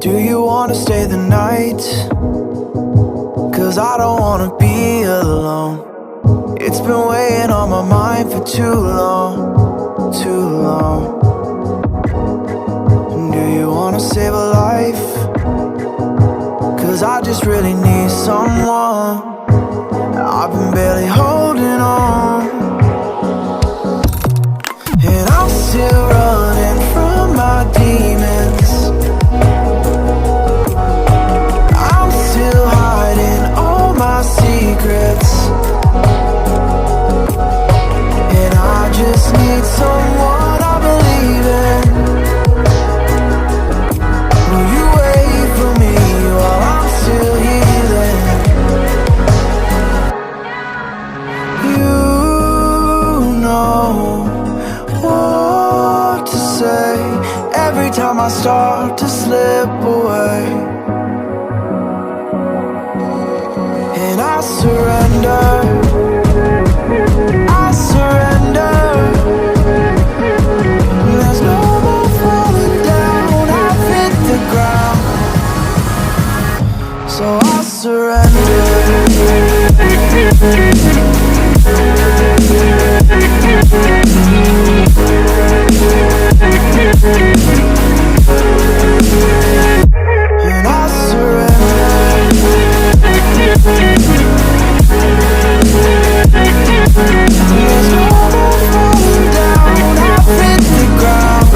Do you wanna stay the night? 'Cause I don't wanna be alone. It's been weighing on my mind for too long, too long. Do you wanna save a life? 'Cause I just really need someone. I've been barely holding on, and I'm still running from my demons. I'm still hiding all my secrets, and I just need someone I believe in. Will you wait for me while I'm still healing? You know what to say every time I start to slip away, and I surrender, I surrender. There's no more falling down, I've hit the ground, so I surrender. And I surrender. There's no more falling down, I've hit the ground.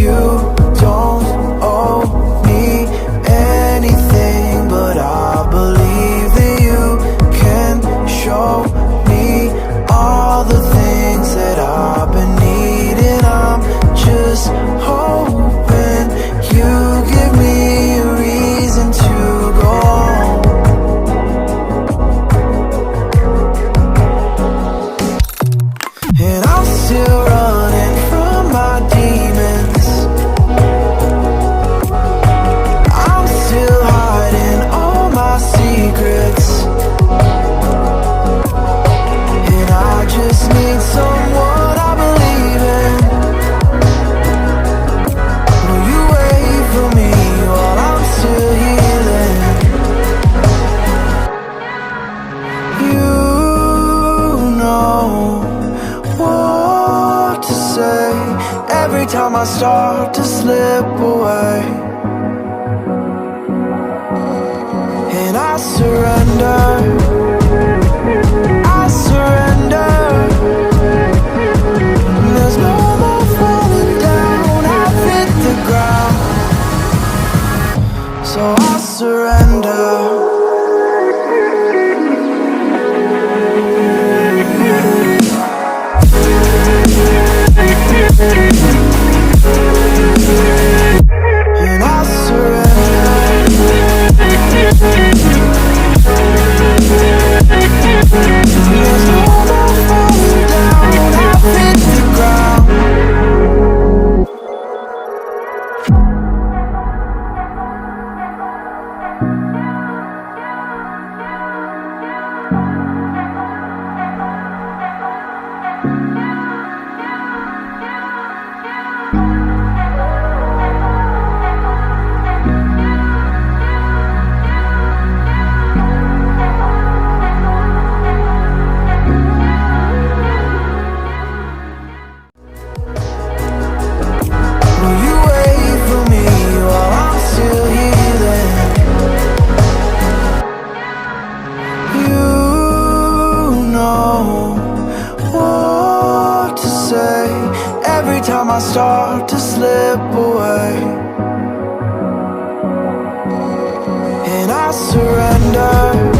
You don't owe me anything, but I believe that you can show me all the things that I've been needing. I'm just hoping you give me a reason to go on. And I'm still running from my demons. I'm still hiding all my secrets, and I just need someone I believe in. Will you wait for me while I'm still healing? You know what to say every time I start to slip away, and I surrender, I surrender. There's no more falling down, I've hit the ground, so I surrender. And I surrender. There's no more falling down, I've hit the ground. Will you wait for me while I'm still healing? You know what to say every time I start to slip away, and I surrender.